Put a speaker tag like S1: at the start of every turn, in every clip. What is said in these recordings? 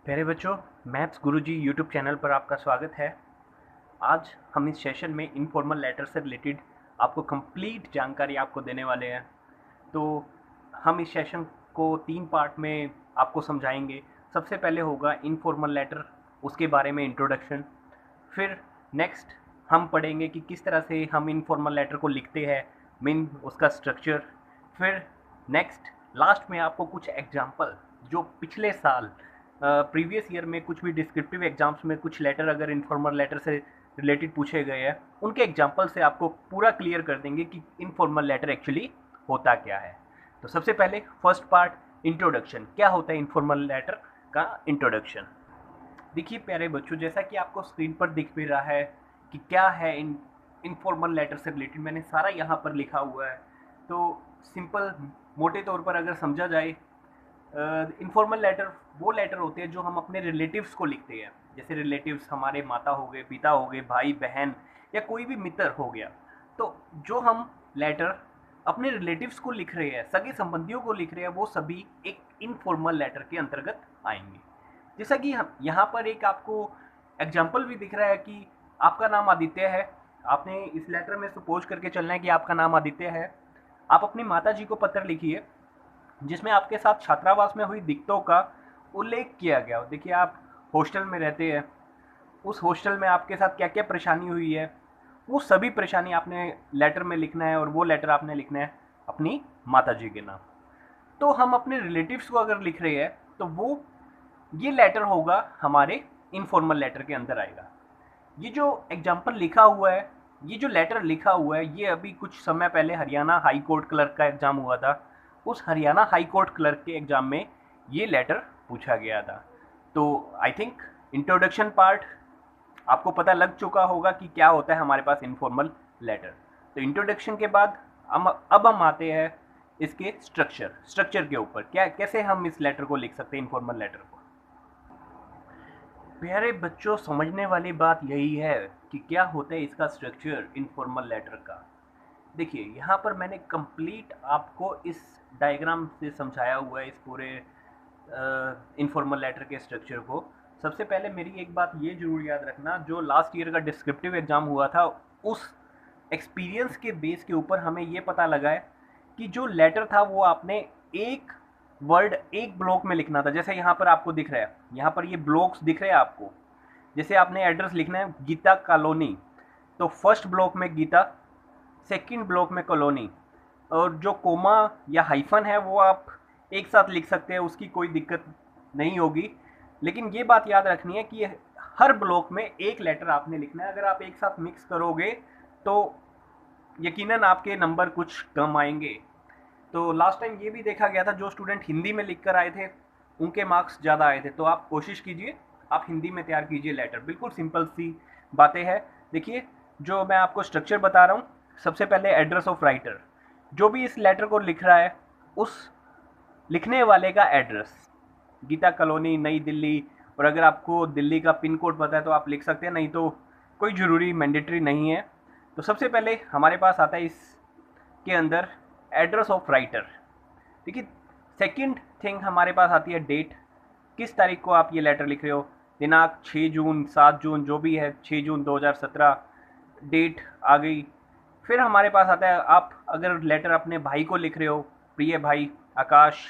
S1: प्यारे बच्चों, मैथ्स गुरुजी YouTube channel पर आपका स्वागत है। आज हम इस सेशन में इनफॉर्मल लेटर से रिलेटेड आपको कंप्लीट जानकारी आपको देने वाले हैं। तो हम इस सेशन को 3 पार्ट में आपको समझाएंगे। सबसे पहले होगा इनफॉर्मल लेटर, उसके बारे में इंट्रोडक्शन। फिर नेक्स्ट हम पढ़ेंगे कि किस तरह से हम इनफॉर्मल लेटर को लिखते हैं, मीन उसका स्ट्रक्चर। फिर नेक्स्ट लास्ट में आपको कुछ एग्जांपल जो पिछले साल प्रीवियस ईयर में कुछ भी डिस्क्रिप्टिव एग्जाम्स में कुछ लेटर अगर इनफॉर्मल लेटर से रिलेटेड पूछे गए हैं, उनके एग्जाम्पल से आपको पूरा क्लियर कर देंगे कि इनफॉर्मल लेटर एक्चुअली होता क्या है। तो सबसे पहले फर्स्ट पार्ट इंट्रोडक्शन, क्या होता है इनफॉर्मल लेटर का इंट्रोडक्शन। देखिए प्यारे बच्चों, जैसा कि आपको स्क्रीन पर दिख भी रहा है कि क्या है इनफॉर्मल लेटर से रिलेटेड, मैंने सारा यहाँ पर लिखा हुआ है। तो सिंपल मोटे तौर पर अगर समझा जाए, इनफॉर्मल लेटर वो लेटर होते हैं जो हम अपने रिलेटिव्स को लिखते हैं। जैसे रिलेटिव्स हमारे माता हो गए, पिता हो गए, भाई बहन या कोई भी मित्र हो गया। तो जो हम लेटर अपने रिलेटिव्स को लिख रहे हैं, सगे संबंधियों को लिख रहे हैं, वो सभी एक इनफॉर्मल लेटर के अंतर्गत आएंगे। जैसा कि हम यहाँ पर एक आपको एग्जाम्पल भी दिख रहा है कि आपका नाम आदित्य है। आपने इस लेटर में सपोज करके चलना है कि आपका नाम आदित्य है। आप अपनी माता जी को पत्र लिखिए जिसमें आपके साथ छात्रावास में हुई दिक्कतों का उल्लेख किया गया हो। देखिए, आप हॉस्टल में रहते हैं, उस हॉस्टल में आपके साथ क्या क्या परेशानी हुई है, वो सभी परेशानी आपने लेटर में लिखना है, और वो लेटर आपने लिखना है अपनी माता जी के नाम। तो हम अपने रिलेटिव्स को अगर लिख रहे हैं तो वो ये लेटर होगा हमारे इनफॉर्मल लेटर के अंदर आएगा। ये जो एग्जाम्पल लिखा हुआ है, ये जो लेटर लिखा हुआ है, ये अभी कुछ समय पहले हरियाणा हाई कोर्ट क्लर्क का एग्ज़ाम हुआ था। उस हरियाणा हाई कोर्ट क्लर्क के एग्ज़ाम में ये लेटर पूछा गया था। तो आई थिंक इंट्रोडक्शन पार्ट आपको पता लग चुका होगा कि क्या होता है हमारे पास इनफॉर्मल लेटर। तो इंट्रोडक्शन के बाद अब हम आते हैं इसके स्ट्रक्चर के ऊपर। क्या कैसे हम इस लेटर को लिख सकते हैं, इनफॉर्मल लेटर को। प्यारे बच्चों, समझने वाली बात यही है कि क्या होता है इसका स्ट्रक्चर इनफॉर्मल लेटर का। देखिए, यहाँ पर मैंने कंप्लीट आपको इस डायग्राम से समझाया हुआ है इस पूरे इनफॉर्मल लेटर के स्ट्रक्चर को। सबसे पहले मेरी एक बात ये जरूर याद रखना, जो लास्ट ईयर का डिस्क्रिप्टिव एग्जाम हुआ था, उस एक्सपीरियंस के बेस के ऊपर हमें ये पता लगा है कि जो लेटर था वो आपने एक वर्ड एक ब्लॉक में लिखना था। जैसे यहाँ पर आपको दिख रहा है, यहाँ पर ये ब्लॉक्स दिख रहे हैं आपको। जैसे आपने एड्रेस लिखना है गीता कॉलोनी, तो फर्स्ट ब्लॉक में गीता, सेकंड ब्लॉक में कॉलोनी, और जो कोमा या हाइफन है वो आप एक साथ लिख सकते हैं, उसकी कोई दिक्कत नहीं होगी। लेकिन ये बात याद रखनी है कि हर ब्लॉक में एक लेटर आपने लिखना है। अगर आप एक साथ मिक्स करोगे तो यकीनन आपके नंबर कुछ कम आएंगे। तो लास्ट टाइम ये भी देखा गया था, जो स्टूडेंट हिंदी में लिख कर आए थे उनके मार्क्स ज़्यादा आए थे। तो आप कोशिश कीजिए, आप हिंदी में तैयार कीजिए लेटर। बिल्कुल सिंपल सी बातें हैं। देखिए, जो मैं आपको स्ट्रक्चर बता रहा हूँ, सबसे पहले एड्रेस ऑफ राइटर। जो भी इस लेटर को लिख रहा है, उस लिखने वाले का एड्रेस, गीता कॉलोनी, नई दिल्ली। और अगर आपको दिल्ली का पिन कोड पता है तो आप लिख सकते हैं, नहीं तो कोई ज़रूरी मैंडेटरी नहीं है। तो सबसे पहले हमारे पास आता है इसके अंदर एड्रेस ऑफ राइटर। देखिए, सेकंड थिंग हमारे पास आती है डेट। किस तारीख को आप ये लेटर लिख रहे हो, दिनांक 6 जून, 7 जून, जो भी है, 6 जून 2017 डेट आ गई। फिर हमारे पास आता है, आप अगर लेटर अपने भाई को लिख रहे हो, प्रिय भाई आकाश।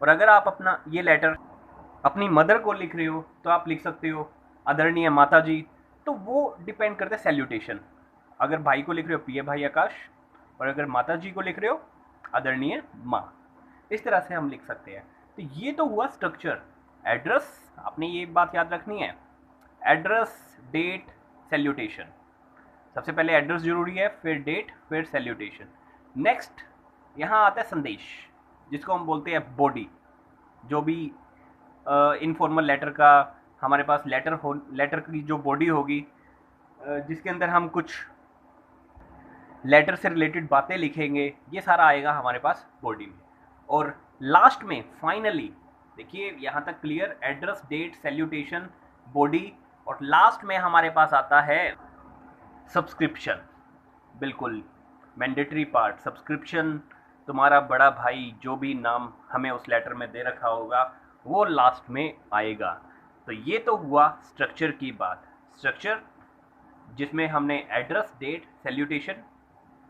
S1: और अगर आप अपना ये लेटर अपनी मदर को लिख रहे हो तो आप लिख सकते हो आदरणीय माता जी। तो वो डिपेंड करता है सैल्यूटेशन। अगर भाई को लिख रहे हो प्रिय भाई आकाश, और अगर माता जी को लिख रहे हो आदरणीय माँ। इस तरह से हम लिख सकते हैं। तो ये तो हुआ स्ट्रक्चर। एड्रेस, आपने ये बात याद रखनी है, एड्रेस, डेट, सैल्यूटेशन। सबसे पहले एड्रेस जरूरी है, फिर डेट, फिर सैल्यूटेशन। नेक्स्ट यहाँ आता है संदेश, जिसको हम बोलते हैं बॉडी। जो भी इनफॉर्मल लेटर का हमारे पास लेटर की जो बॉडी होगी, जिसके अंदर हम कुछ लेटर से रिलेटेड बातें लिखेंगे, ये सारा आएगा हमारे पास बॉडी में। और लास्ट में फाइनली, देखिए यहाँ तक clear, address, date, salutation, body, और लास्ट में हमारे पास आता है सब्सक्रिप्शन। बिल्कुल मैंडेटरी पार्ट, सब्सक्रिप्शन। तुम्हारा बड़ा भाई जो भी नाम हमें उस लेटर में दे रखा होगा वो लास्ट में आएगा। तो ये तो हुआ स्ट्रक्चर की बात। स्ट्रक्चर जिसमें हमने एड्रेस, डेट, सैल्यूटेशन,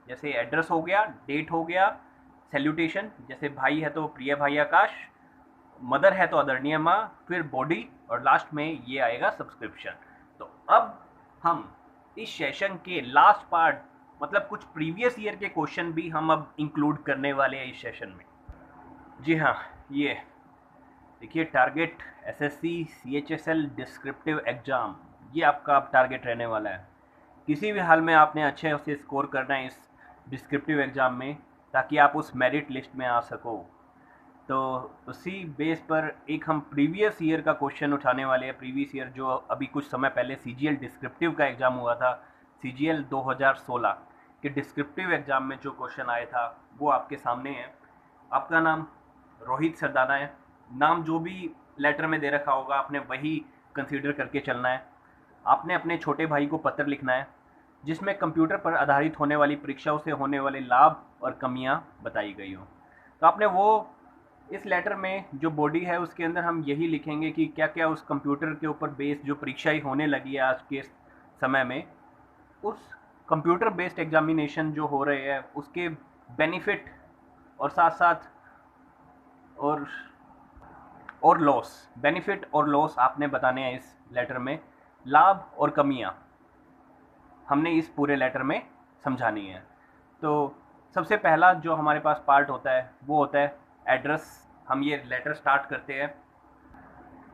S1: जैसे एड्रेस हो गया, डेट हो गया, सैल्यूटेशन जैसे भाई है तो प्रिय भाई आकाश, मदर है तो आदरणीय माँ, फिर बॉडी, और लास्ट में ये आएगा सब्सक्रिप्शन। तो अब हम इस सेशन के लास्ट पार्ट, मतलब कुछ प्रीवियस ईयर के क्वेश्चन भी हम अब इंक्लूड करने वाले हैं इस सेशन में। जी हाँ, ये देखिए target SSC CHSL descriptive exam, ये आपका अब टारगेट रहने वाला है। किसी भी हाल में आपने अच्छे से स्कोर करना है इस डिस्क्रिप्टिव एग्ज़ाम में, ताकि आप उस मेरिट लिस्ट में आ सको। तो उसी बेस पर एक हम प्रीवियस ईयर का क्वेश्चन उठाने वाले हैं। प्रीवियस ईयर जो अभी कुछ समय पहले सीजीएल डिस्क्रिप्टिव का एग्ज़ाम हुआ था, सीजीएल 2016 के डिस्क्रिप्टिव एग्ज़ाम में जो क्वेश्चन आया था वो आपके सामने है। आपका नाम रोहित सरदाना है। नाम जो भी लेटर में दे रखा होगा आपने वही कंसीडर करके चलना है। आपने अपने छोटे भाई को पत्र लिखना है जिसमें कंप्यूटर पर आधारित होने वाली परीक्षाओं से होने वाले लाभ और कमियां बताई गई हो। तो आपने वो, इस लेटर में जो बॉडी है उसके अंदर हम यही लिखेंगे कि क्या क्या उस कंप्यूटर के ऊपर बेस्ड जो परीक्षाएं होने लगी है आज के समय में, उस कंप्यूटर बेस्ड एग्जामिनेशन जो हो रहे हैं उसके बेनिफिट और साथ साथ और लॉस, बेनिफिट और लॉस आपने बताने हैं इस लेटर में। लाभ और कमियां हमने इस पूरे लेटर में समझानी है। तो सबसे पहला जो हमारे पास पार्ट होता है वो होता है एड्रेस। हम ये लेटर स्टार्ट करते हैं।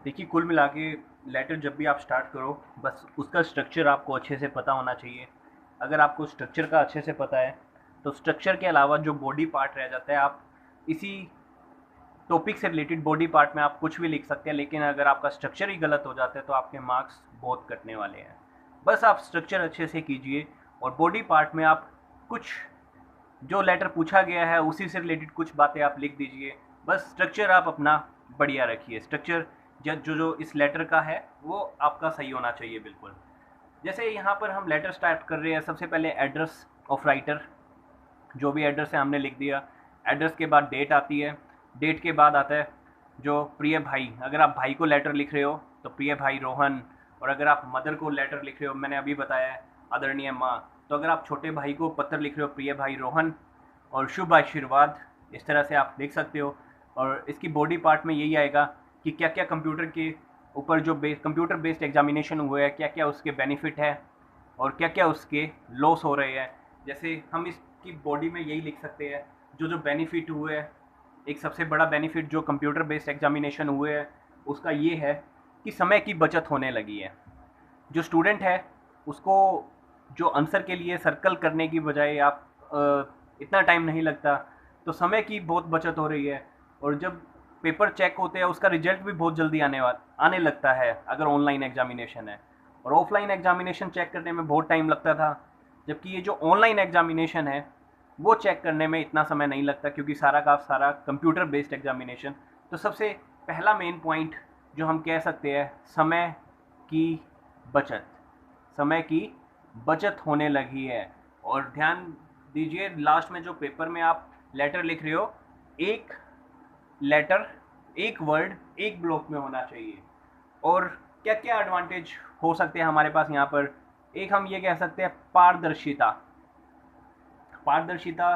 S1: देखिए कुल मिला के लेटर जब भी आप स्टार्ट करो, बस उसका स्ट्रक्चर आपको अच्छे से पता होना चाहिए। अगर आपको स्ट्रक्चर का अच्छे से पता है तो स्ट्रक्चर के अलावा जो बॉडी पार्ट रह जाता है, आप इसी टॉपिक से रिलेटेड बॉडी पार्ट में आप कुछ भी लिख सकते हैं। लेकिन अगर आपका स्ट्रक्चर ही गलत हो जाता है तो आपके मार्क्स बहुत कटने वाले हैं। बस आप स्ट्रक्चर अच्छे से कीजिए और बॉडी पार्ट में आप कुछ जो लेटर पूछा गया है उसी से रिलेटेड कुछ बातें आप लिख दीजिए। बस स्ट्रक्चर आप अपना बढ़िया रखिए। स्ट्रक्चर जो इस लेटर का है वो आपका सही होना चाहिए बिल्कुल। जैसे यहाँ पर हम लेटर स्टार्ट कर रहे हैं, सबसे पहले एड्रेस ऑफ राइटर, जो भी एड्रेस है हमने लिख दिया। एड्रेस के बाद डेट आती है, डेट के बाद आता है जो प्रिय भाई। अगर आप भाई को लेटर लिख रहे हो तो प्रिय भाई रोहन, और अगर आप मदर को लेटर लिख रहे हो, मैंने अभी बताया है आदरणीय माँ, तो अगर आप छोटे भाई को पत्र लिख रहे हो प्रिय भाई रोहन, और शुभ आशीर्वाद, इस तरह से आप लिख सकते हो। और इसकी बॉडी पार्ट में यही आएगा कि क्या क्या कंप्यूटर के ऊपर जो कंप्यूटर बेस्ड एग्जामिनेशन हुए हैं, क्या क्या उसके बेनिफिट है और क्या क्या उसके लॉस हो रहे हैं। जैसे हम इसकी बॉडी में यही लिख सकते हैं जो बेनिफिट हुए हैं। एक सबसे बड़ा बेनिफिट जो कंप्यूटर बेस्ड एग्जामिनेशन हुए हैं उसका ये है कि समय की बचत होने लगी है। जो स्टूडेंट है उसको जो आंसर के लिए सर्कल करने की बजाय आप इतना टाइम नहीं लगता, तो समय की बहुत बचत हो रही है। और जब पेपर चेक होते हैं उसका रिजल्ट भी बहुत जल्दी आने लगता है अगर ऑनलाइन एग्जामिनेशन है। और ऑफलाइन एग्जामिनेशन चेक करने में बहुत टाइम लगता था, जबकि ये जो ऑनलाइन एग्जामिनेशन है वो चेक करने में इतना समय नहीं लगता, क्योंकि सारा का सारा कंप्यूटर बेस्ड एग्जामिनेशन। तो सबसे पहला मेन पॉइंट जो हम कह सकते हैं, समय की बचत, समय की बचत होने लगी है। और ध्यान दीजिए लास्ट में जो पेपर में आप लेटर लिख रहे हो, एक लेटर, एक वर्ड, एक ब्लॉक में होना चाहिए। और क्या क्या एडवांटेज हो सकते हैं हमारे पास यहाँ पर, एक हम ये कह सकते हैं पारदर्शिता। पारदर्शिता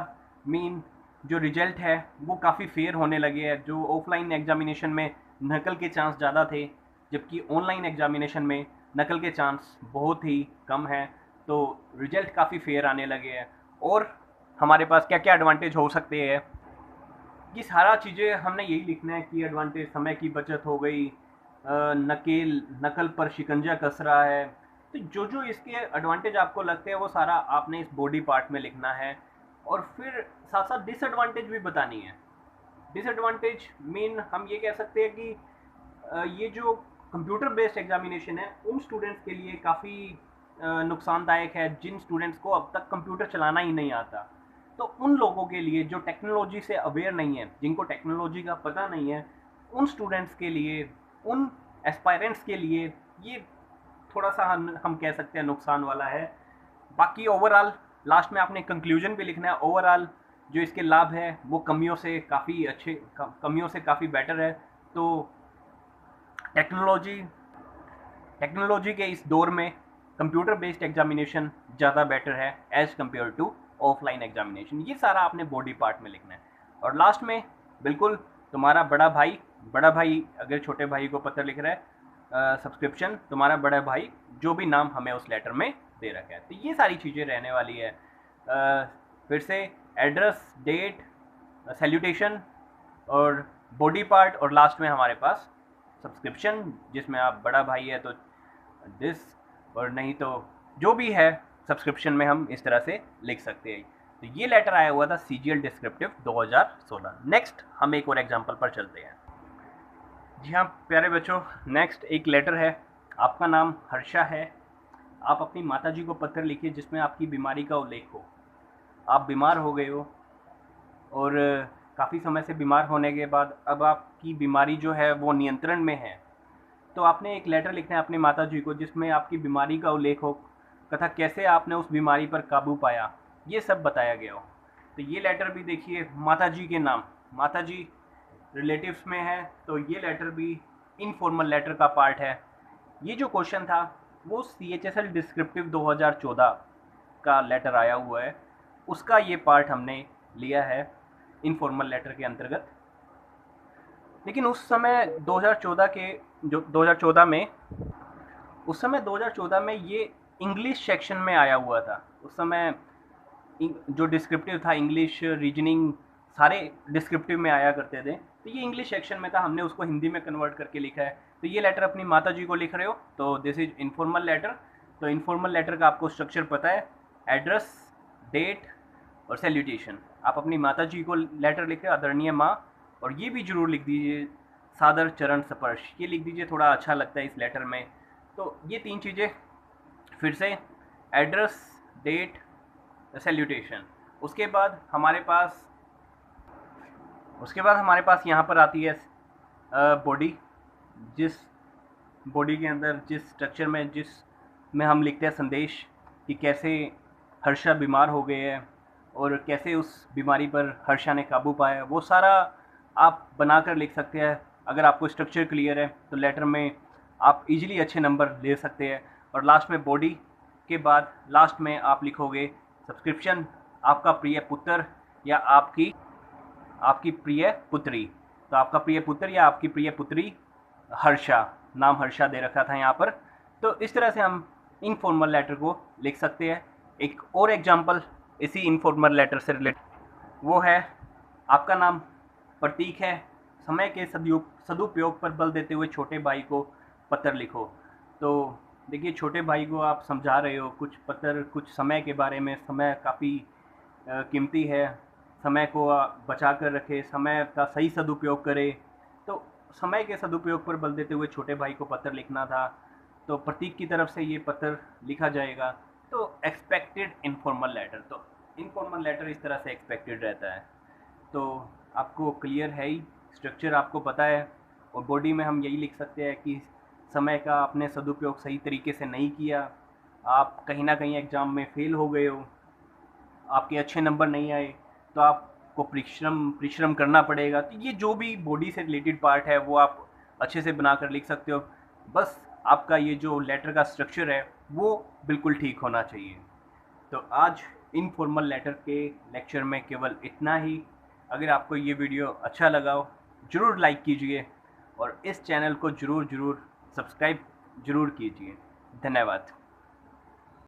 S1: मीन जो रिजल्ट है वो काफ़ी फेयर होने लगे हैं। जो ऑफलाइन एग्जामिनेशन में नकल के चांस ज़्यादा थे, जबकि ऑनलाइन एग्जामिनेशन में नकल के चांस बहुत ही कम हैं। तो रिजल्ट काफ़ी फेयर आने लगे हैं। और हमारे पास क्या क्या एडवांटेज हो सकते हैं, ये सारा चीज़ें हमने यही लिखना है कि एडवांटेज, समय की बचत हो गई, नकल पर शिकंजा कस रहा है। तो जो इसके एडवांटेज आपको लगते हैं वो सारा आपने इस बॉडी पार्ट में लिखना है। और फिर साथ साथ डिसएडवांटेज भी बतानी है। डिसएडवांटेज मीन हम ये कह सकते हैं कि ये जो कंप्यूटर बेस्ड एग्जामिनेशन है उन स्टूडेंट्स के लिए काफ़ी नुकसानदायक है जिन स्टूडेंट्स को अब तक कंप्यूटर चलाना ही नहीं आता। तो उन लोगों के लिए जो टेक्नोलॉजी से अवेयर नहीं है, जिनको टेक्नोलॉजी का पता नहीं है, उन स्टूडेंट्स के लिए, उन एस्पायरेंट्स के लिए ये थोड़ा सा हम कह सकते हैं नुकसान वाला है। बाकी ओवरऑल लास्ट में आपने कंक्लूजन भी लिखना है। ओवरऑल जो इसके लाभ है वो कमियों से काफ़ी अच्छे, कमियों से काफ़ी बेटर है। तो टेक्नोलॉजी टेक्नोलॉजी के इस दौर में कंप्यूटर बेस्ड एग्जामिनेशन ज़्यादा बेटर है as compared to offline examination. ये सारा आपने बॉडी पार्ट में लिखना है। और लास्ट में बिल्कुल तुम्हारा बड़ा भाई अगर छोटे भाई को पत्र लिख रहा है, सब्सक्रिप्शन तुम्हारा बड़ा भाई, जो भी नाम हमें उस लेटर में दे रखा है। तो ये सारी चीज़ें रहने वाली है। फिर से एड्रेस, डेट, सैल्यूटेशन और बॉडी पार्ट, और लास्ट में हमारे पास सब्सक्रिप्शन, जिसमें आप बड़ा भाई है तो दिस, और नहीं तो जो भी है सब्सक्रिप्शन में हम इस तरह से लिख सकते हैं। तो ये लेटर आया हुआ था CGL डिस्क्रिप्टिव 2016। नेक्स्ट हम एक और एग्जांपल पर चलते हैं। जी हाँ प्यारे बच्चों, नेक्स्ट एक लेटर है। आपका नाम हर्षा है। आप अपनी माताजी को पत्र लिखिए जिसमें आपकी बीमारी का उल्लेख हो। आप बीमार हो गए हो और काफ़ी समय से बीमार होने के बाद अब आपकी बीमारी जो है वो नियंत्रण में है। तो आपने एक लेटर लिखना है अपनी माताजी को जिसमें आपकी बीमारी का उल्लेख हो तथा कैसे आपने उस बीमारी पर काबू पाया, ये सब बताया गया हो। तो ये लेटर भी देखिए माताजी के नाम, माताजी रिलेटिव्स में है, तो ये लेटर भी इनफॉर्मल लेटर का पार्ट है। ये जो क्वेश्चन था वो CHSL डिस्क्रिप्टिव 2014 का लेटर आया हुआ है, उसका ये पार्ट हमने लिया है इनफॉर्मल लेटर के अंतर्गत। लेकिन उस समय 2014 के जो 2014 में उस समय 2014 में ये इंग्लिश सेक्शन में आया हुआ था। उस समय जो डिस्क्रिप्टिव था, इंग्लिश, रीजनिंग, सारे डिस्क्रिप्टिव में आया करते थे। तो ये इंग्लिश सेक्शन में था, हमने उसको हिंदी में कन्वर्ट करके लिखा है। तो ये लेटर अपनी माता जी को लिख रहे हो तो दिस इज इनफॉर्मल लेटर। तो इनफॉर्मल लेटर का आपको स्ट्रक्चर पता है, एड्रेस, डेट और सैल्यूटेशन। आप अपनी माता जी को लेटर लिख रहे हो, आदरणीय माँ, और ये भी जरूर लिख दीजिए सादर चरण स्पर्श, ये लिख दीजिए, थोड़ा अच्छा लगता है इस लेटर में। तो ये 3 चीज़ें फिर से, एड्रेस, डेट, सैल्यूटेशन। उसके बाद हमारे पास यहाँ पर आती है बॉडी। जिस बॉडी के अंदर जिस स्ट्रक्चर में जिसमें हम लिखते हैं संदेश कि कैसे हर्षा बीमार हो गए हैं और कैसे उस बीमारी पर हर्षा ने काबू पाया, वो सारा आप बनाकर लिख सकते हैं। अगर आपको स्ट्रक्चर क्लियर है तो लेटर में आप इजीली अच्छे नंबर ले सकते हैं। और लास्ट में बॉडी के बाद लास्ट में आप लिखोगे सब्सक्रिप्शन, आपका प्रिय पुत्र या आपकी प्रिय पुत्री। तो आपका प्रिय पुत्र या आपकी प्रिय पुत्री हर्षा, नाम हर्षा दे रखा था यहाँ पर। तो इस तरह से हम इनफॉर्मल लेटर को लिख सकते हैं। एक और एग्जांपल इसी इनफॉर्मल लेटर से रिलेटेड, वो है आपका नाम प्रतीक है। समय के सदुपयोग पर बल देते हुए छोटे भाई को पत्र लिखो। तो देखिए छोटे भाई को आप समझा रहे हो कुछ पत्र, कुछ समय के बारे में। समय काफ़ी कीमती है, समय को बचा कर रखे, समय का सही सदुपयोग करे। तो समय के सदुपयोग पर बल देते हुए छोटे भाई को पत्र लिखना था, तो प्रतीक की तरफ से ये पत्र लिखा जाएगा। तो एक्सपेक्टेड इनफॉर्मल लेटर, तो इनफॉर्मल लेटर इस तरह से एक्सपेक्टेड रहता है। तो आपको क्लियर है ही, स्ट्रक्चर आपको पता है। और बॉडी में हम यही लिख सकते हैं कि समय का आपने सदुपयोग सही तरीके से नहीं किया, आप कहीं ना कहीं एग्ज़ाम में फ़ेल हो गए हो, आपके अच्छे नंबर नहीं आए, तो आपको परिश्रम करना पड़ेगा। तो ये जो भी बॉडी से रिलेटेड पार्ट है वो आप अच्छे से बनाकर लिख सकते हो। बस आपका ये जो लेटर का स्ट्रक्चर है वो बिल्कुल ठीक होना चाहिए। तो आज इनफॉर्मल लेटर के लेक्चर में केवल इतना ही। अगर आपको ये वीडियो अच्छा लगा हो ज़रूर लाइक कीजिए और इस चैनल को ज़रूर सब्सक्राइब कीजिए। धन्यवाद।